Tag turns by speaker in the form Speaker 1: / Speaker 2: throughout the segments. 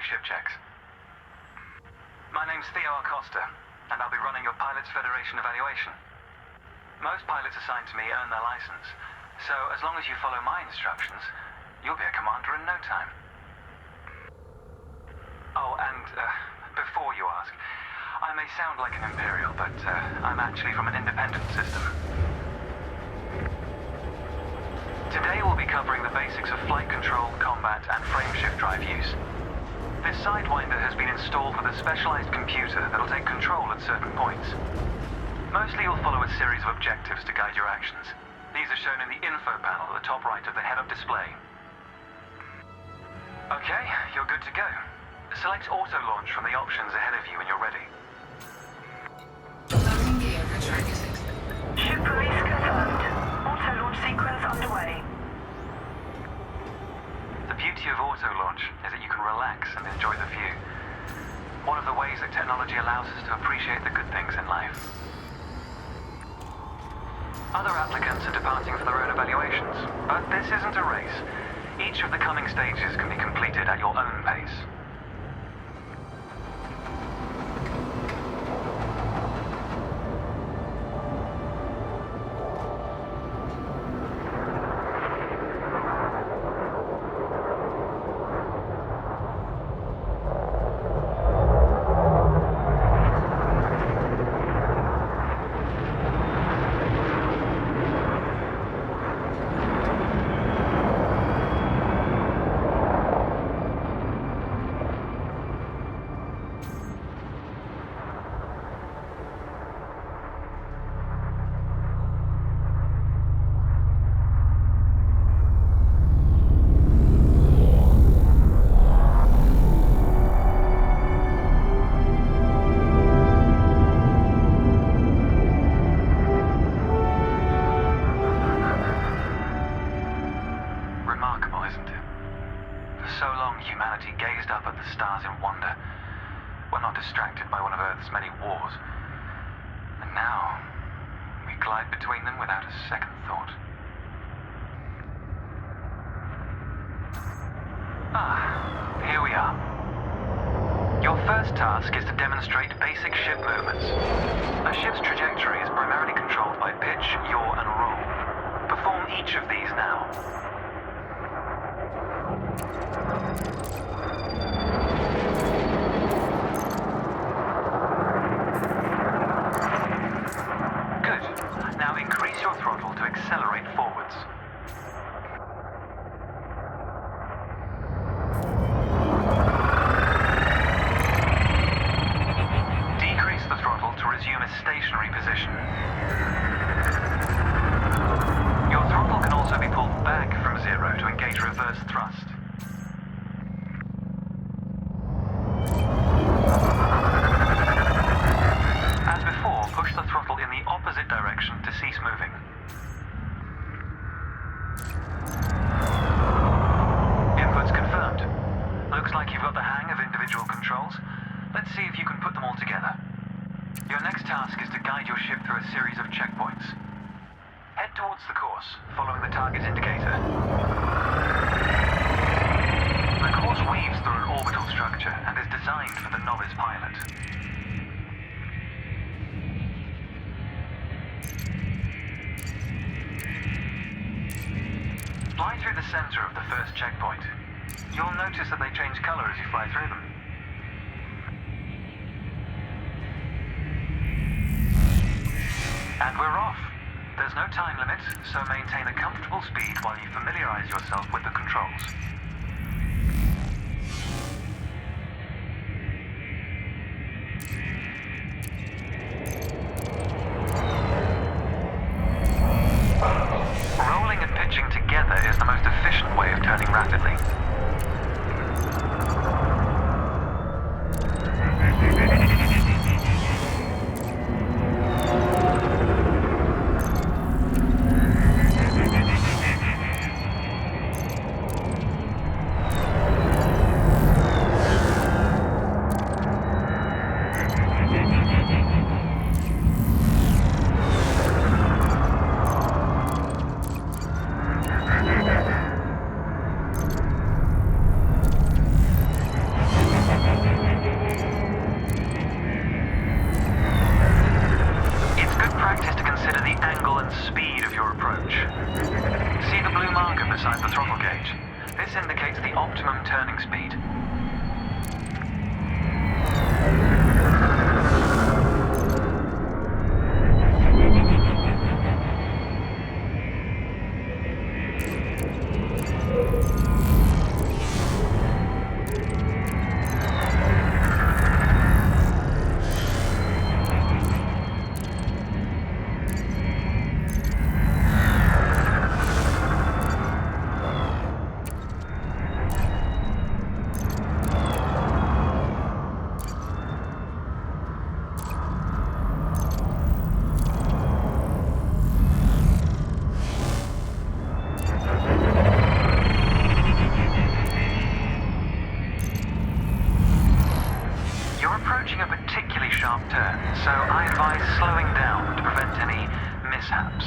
Speaker 1: preliminary ship checks. My name's Theo Acosta, and I'll be running your Pilots Federation evaluation. Most pilots assigned to me earn their license, so as long as you follow my instructions, you'll be a commander in no time. Oh, and before you ask, I may sound like an Imperial, but I'm actually from an independent system. Today we'll be covering the basics of flight control, combat, and frameshift drive use. This Sidewinder has been installed with a specialized computer that'll take control at certain points. Mostly you'll follow a series of objectives to guide your actions. These are shown in the info panel at the top right of the head-up display. Okay, you're good to go. Select auto launch from the options ahead of you when you're ready.
Speaker 2: Loading gear for track assist.
Speaker 3: Ship release confirmed. Auto launch sequence underway.
Speaker 1: The beauty of auto launch is that you can relax and enjoy the view. One of the ways that technology allows us to appreciate the good things in life. Other applicants are departing for their own evaluations, but this isn't a race. Each of the coming stages can be completed at your own pace. Humanity gazed up at the stars in wonder. We're not distracted by one of Earth's many wars. And now, we glide between them without a second thought. Here we are. Your first task is to demonstrate basic ship movements. A ship's trajectory is primarily controlled by pitch, yaw, and roll. Perform each of these now. Good. Now increase your throttle to accelerate forwards. Decrease the throttle to resume a stationary position. Your throttle can also be pulled back from zero to engage reverse thrust. As before, push the throttle in the opposite direction to cease moving. Inputs confirmed. Looks like you've got the hang of individual controls. Let's see if you can put them all together. Your next task is to guide your ship through a series of checkpoints. Head towards the course, following the target indicator. The course weaves through an orbital structure and is designed for the novice pilot. Fly through the center of the first checkpoint. You'll notice that they change color as you fly through them. And we're off. There's no time limit, so maintain a comfortable speed while you familiarize yourself with the controls. Rolling and pitching together is the most efficient way of turning rapidly. and speed of your approach. See the blue marker beside the throttle gauge? This indicates the optimum turning speed. A particularly sharp turn, so I advise slowing down to prevent any mishaps.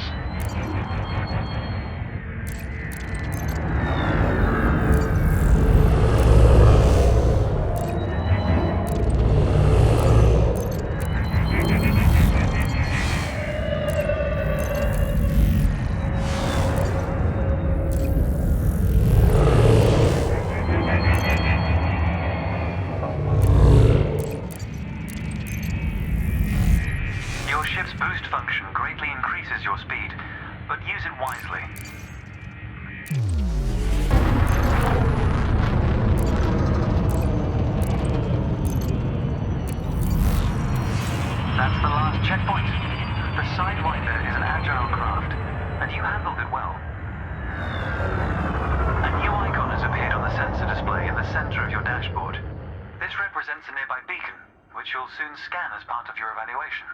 Speaker 1: Your ship's boost function greatly increases your speed, but use it wisely. That's the last checkpoint. The Sidewinder is an agile craft, and you handled it well. A new icon has appeared on the sensor display in the center of your dashboard. This represents a nearby beacon, which you'll soon scan as part of your evaluation.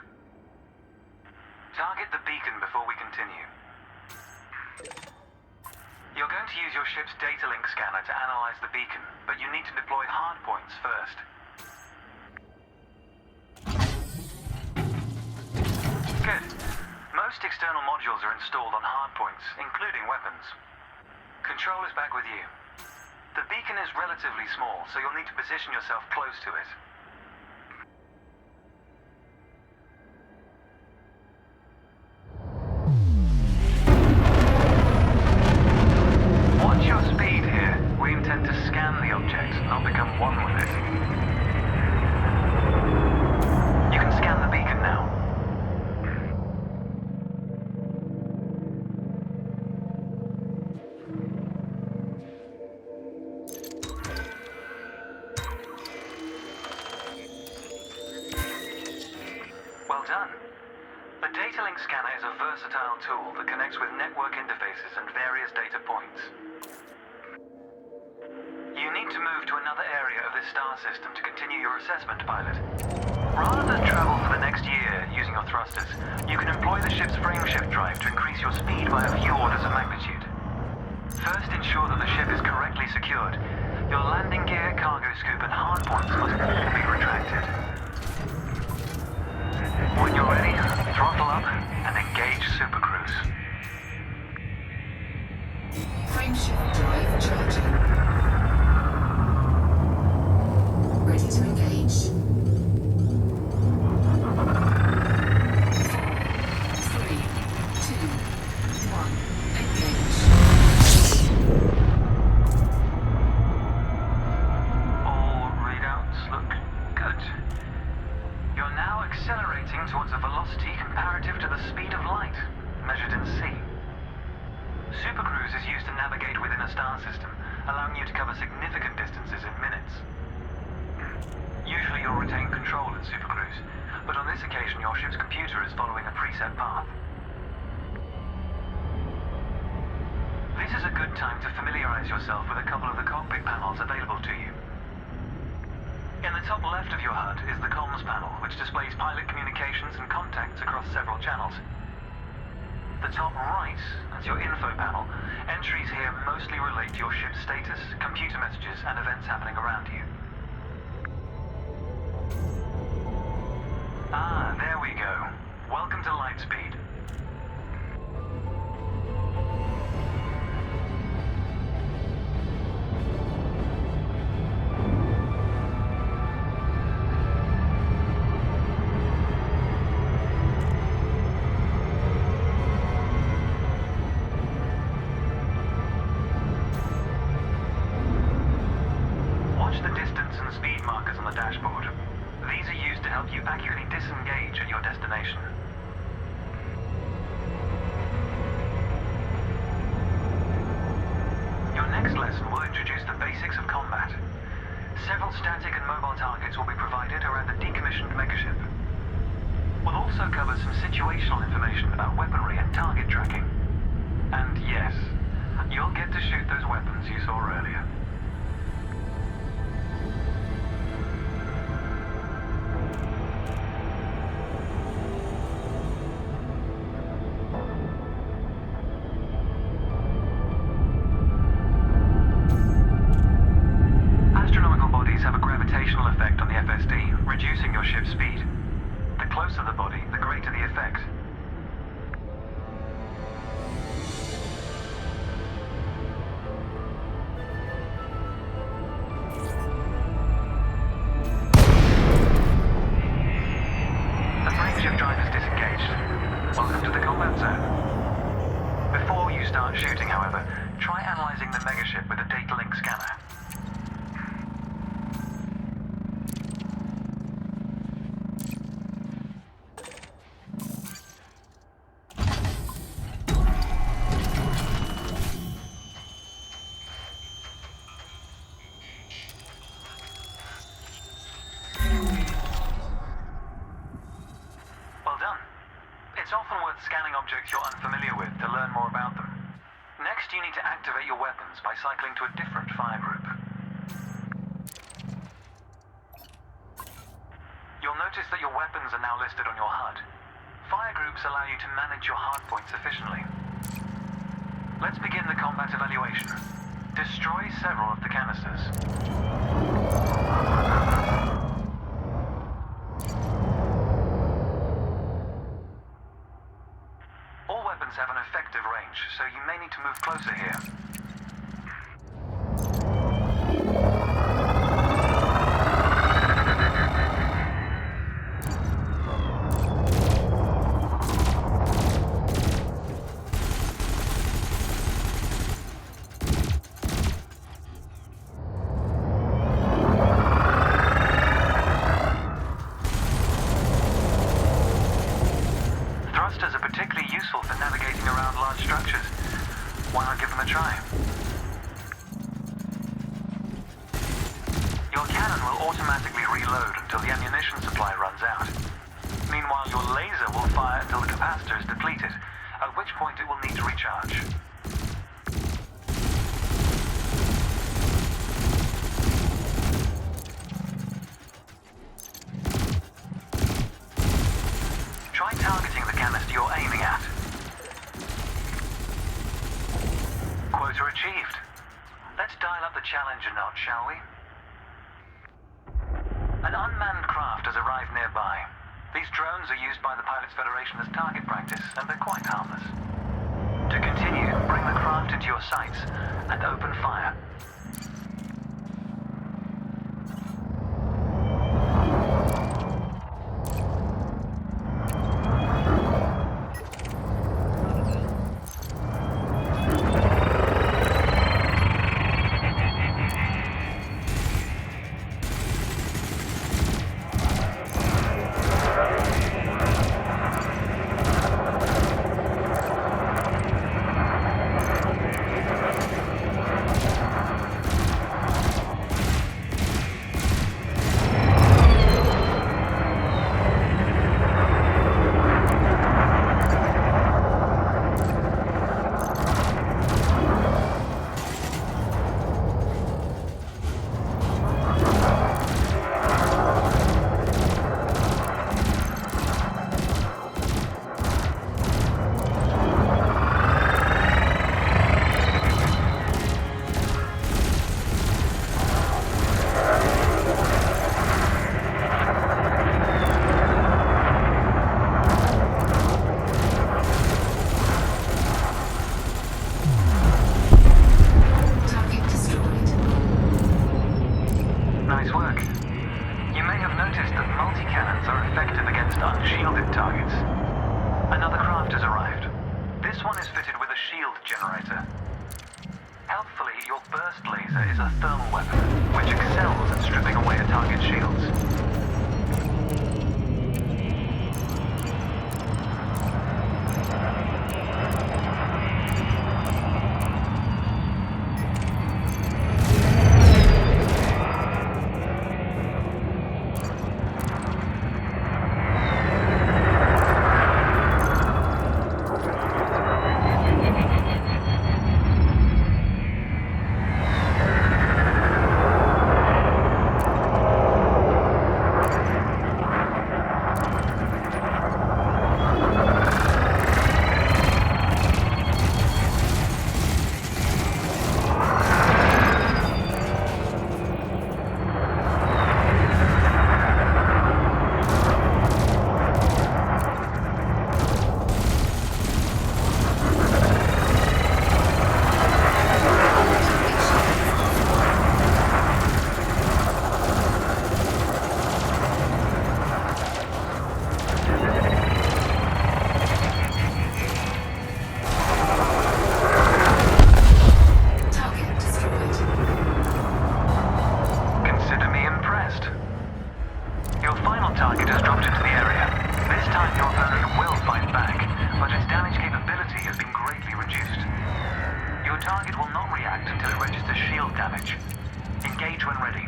Speaker 1: Target the beacon before we continue. You're going to use your ship's data link scanner to analyze the beacon, but you need to deploy hardpoints first. Good. Most external modules are installed on hardpoints, including weapons. Control is back with you. The beacon is relatively small, so you'll need to position yourself close to it. Watch your speed here. We intend to scan the object, not become one with it. You can scan the beacon now. Well done. The data link scanner is a versatile tool that connects with network interfaces and various data points. You need to move to another area of this star system to continue your assessment, pilot. Rather than travel for the next year using your thrusters, you can employ the ship's frameshift drive to increase your speed by a few orders of magnitude. First, ensure that the ship is correctly secured. Your landing gear, cargo scoop, and hardpoints must all be retracted. When you're ready, throttle up and engage Super Cruise.
Speaker 2: Frameshift drive charging. Ready to engage. 4, 3, 2, 1, engage.
Speaker 1: All readouts look good. You're now accelerating towards a velocity comparative to the speed of light, measured in C. Super Cruise is used to navigate within a star system, allowing you to cover significant distances in minutes. Usually you'll retain control in Super Cruise, but on this occasion your ship's computer is following a preset path. This is a good time to familiarize yourself with a couple of the cockpit panels available to you. In the top left of your HUD is the comms panel, which displays pilot communications and contacts across several channels. The top right is your info panel. Entries here mostly relate to your ship's status, computer messages, and events happening around you. Ah, there we go. Welcome to Lightspeed. basics of combat. Several static and mobile targets will be provided around the decommissioned megaship. We'll also cover some situational information about weaponry and target tracking. And yes, you'll get to shoot those weapons you saw earlier. Astronomical bodies have a gravitational effect on the FSD, reducing your ship's speed. The closer the body, the greater the effect. The frameshift drive is disengaged. Welcome to the combat zone. Before you start shooting, however, try analyzing the megaship with a data link scanner. Well done. It's often worth scanning objects you're unfamiliar with to learn more about them. Next, you need to activate your weapons by cycling to a different fire group. You'll notice that your weapons are now listed on your HUD. Fire groups allow you to manage your hardpoints efficiently. Let's begin the combat evaluation. Destroy several of the canisters. All weapons have an effective range, so you may need to move closer here. Thrusters are particularly useful for navigating around large structures. Why not give them a try? Your cannon will automatically reload until the ammunition supply runs out. Meanwhile, your laser will fire until the capacitor is depleted, at which point it will need to recharge. Try targeting the canister you're aiming at. Quota achieved. Let's dial up the challenge a notch, shall we? An unmanned craft has arrived nearby. These drones are used by the Pilots Federation as target practice, and they're quite harmless. To continue, bring the craft into your sights and open fire. Nice work. You may have noticed that multi-cannons are effective against unshielded targets. Another craft has arrived. This one is fitted with a shield generator. Helpfully, your burst laser is a thermal weapon, which excels at stripping away a target's shields. Your target will not react until it registers shield damage. Engage when ready.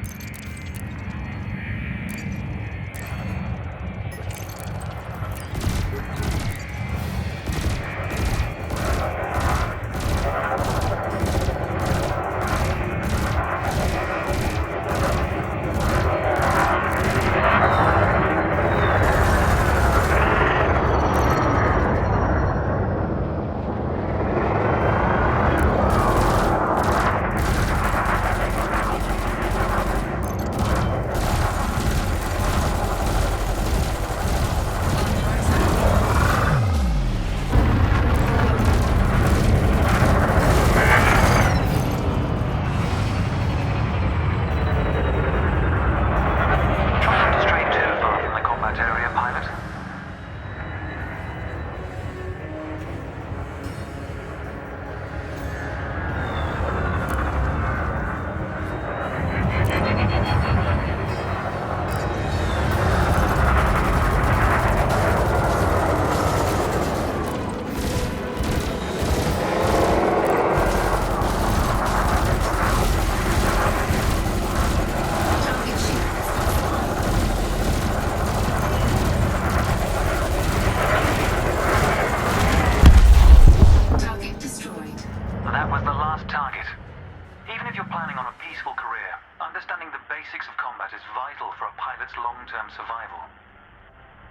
Speaker 1: Survival.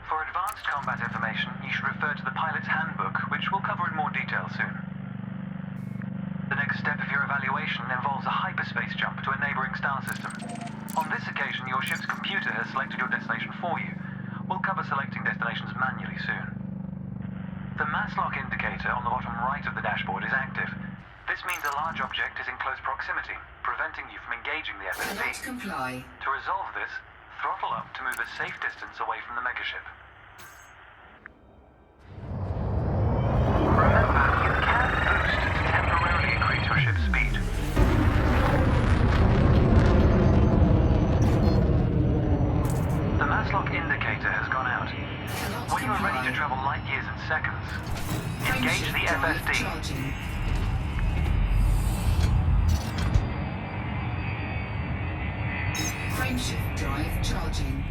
Speaker 1: For advanced combat information, you should refer to the pilot's handbook, which we'll cover in more detail soon. The next step of your evaluation involves a hyperspace jump to a neighboring star system. On this occasion, your ship's computer has selected your destination for you. We'll cover selecting destinations manually soon. The mass lock indicator on the bottom right of the dashboard is active. This means a large object is in close proximity, preventing you from engaging the FSD.
Speaker 2: Cannot comply.
Speaker 1: To resolve this, throttle up to move a safe distance away from the megaship. Remember, you can boost to temporarily increase your ship's speed. The mass lock indicator has gone out. When you are ready to travel light years in seconds, engage the FSD.
Speaker 2: Charging. Frameshift drive charging.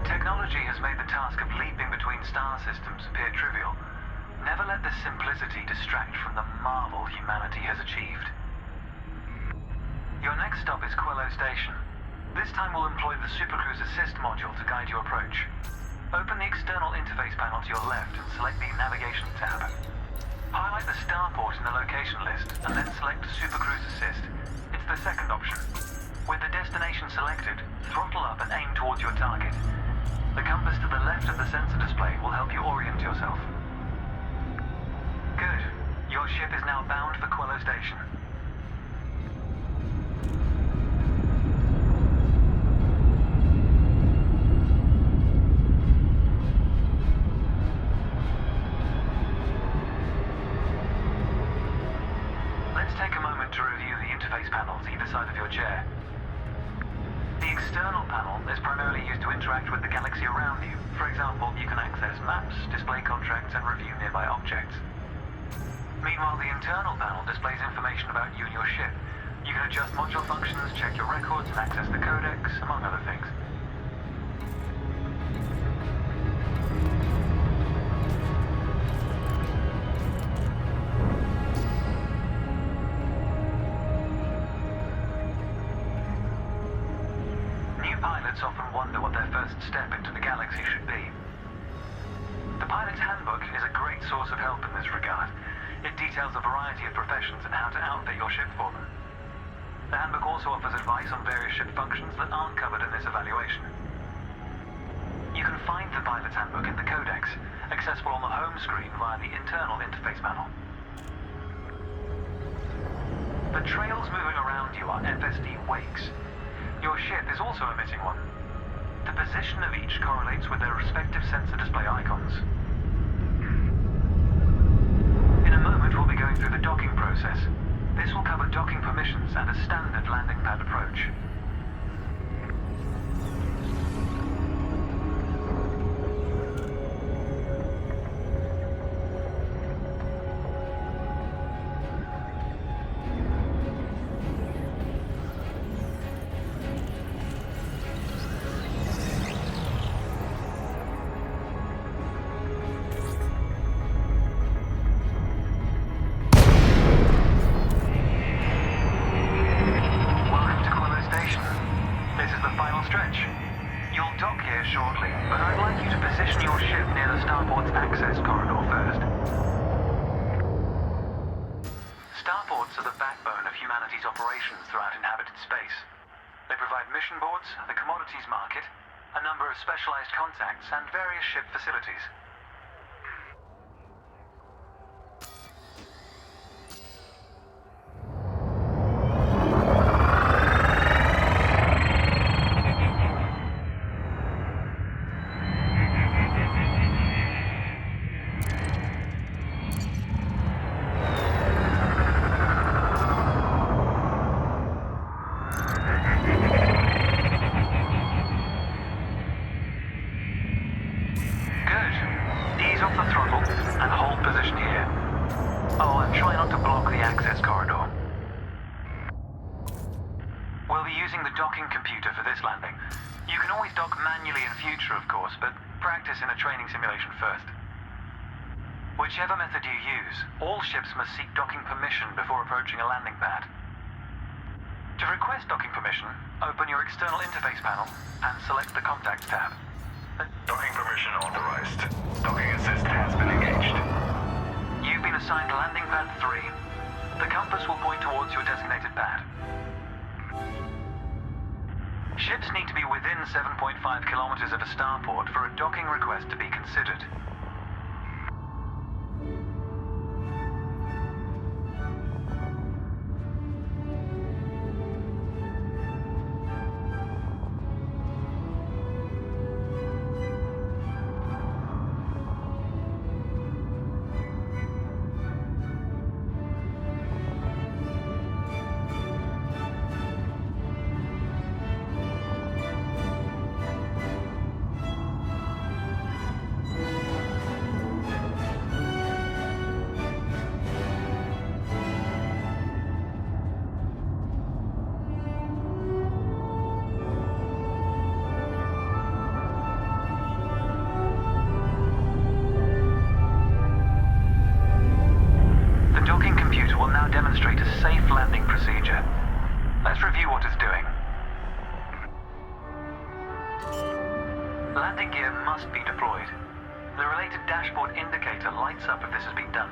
Speaker 2: Technology has made the task of leaping between star systems appear trivial. Never let the simplicity distract from the marvel humanity has achieved. Your next stop is Quello Station. This time we'll employ the Supercruise Assist module to guide your approach. Open the external interface panel to your left and select the Navigation tab. Highlight the starport in the location list and then select Supercruise Assist. It's the second option. With the destination selected, throttle up and aim towards your target. The compass to the left of the sensor display will help you orient yourself. Good. Your ship is now bound for Quello Station. Let's take a moment to review the interface panels either side of your chair. The external panel is primarily used to interact with the galaxy around you. For example, you can access maps, display contracts, and review nearby objects. Meanwhile, the internal panel displays information about you and your ship. You can adjust module functions, check your records, and access the codex, among other things. Pilots often wonder what their first step into the galaxy should be. The pilot's handbook is a great source of help in this regard. It details a variety of professions and how to outfit your ship for them. The handbook also
Speaker 1: also offers advice on various ship functions that aren't covered in this evaluation. You can find the pilot's handbook in the Codex, accessible on the home screen via the internal interface panel. The trails moving around you are FSD wakes. Your ship is also emitting one. The position of each correlates with their respective sensor display icons. In a moment, we'll be going through the docking process. This will cover docking permissions and a standard landing pad approach. Shortly, but I'd like you to position your ship near the starport's access corridor first. Starports are the backbone of humanity's operations throughout inhabited space. They provide mission boards, the commodities market, a number of specialized contacts, and various ship facilities. Whichever method you use, all ships must seek docking permission before approaching a landing pad. To request docking permission, open your external interface panel and select the Contacts tab.
Speaker 4: Docking permission authorized. Docking assist has been engaged.
Speaker 1: You've been assigned landing pad 3. The compass will point towards your designated pad. Ships need to be within 7.5 kilometers of a starport for a docking request to be considered. Demonstrate a safe landing procedure. Let's review what it's doing. Landing gear must be deployed. The related dashboard indicator lights up if this has been done.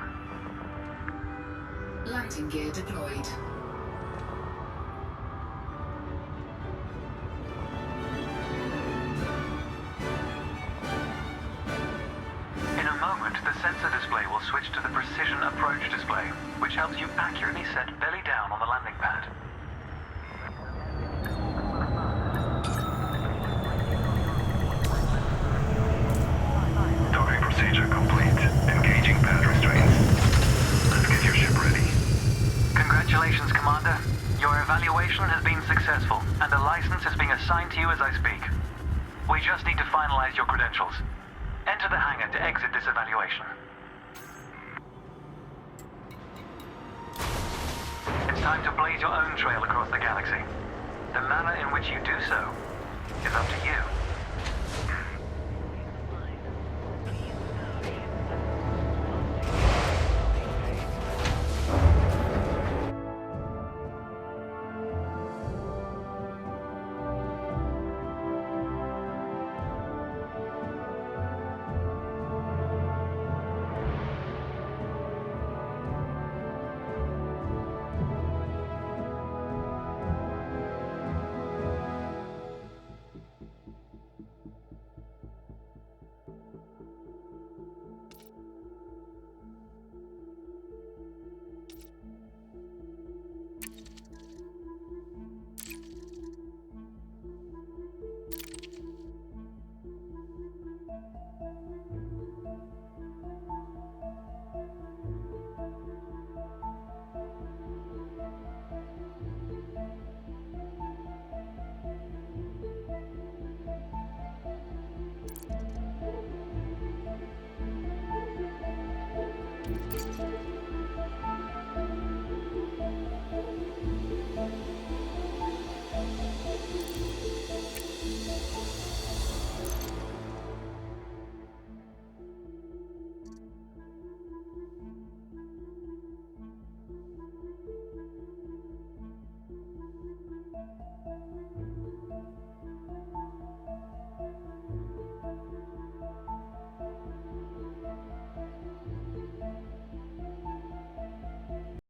Speaker 5: Landing gear deployed.
Speaker 1: In a moment, the sensor display will switch to the precision approach display, which helps you accurately set belly down on the landing pad.
Speaker 4: Docking procedure complete. Engaging pad restraints. Let's get your ship ready.
Speaker 1: Congratulations, Commander. Your evaluation has been successful, and a license is being assigned to you as I speak. We just need to finalize your credentials. Enter the hangar to exit this evaluation. It's time to blaze your own trail across the galaxy. The manner in which you do so is up to you.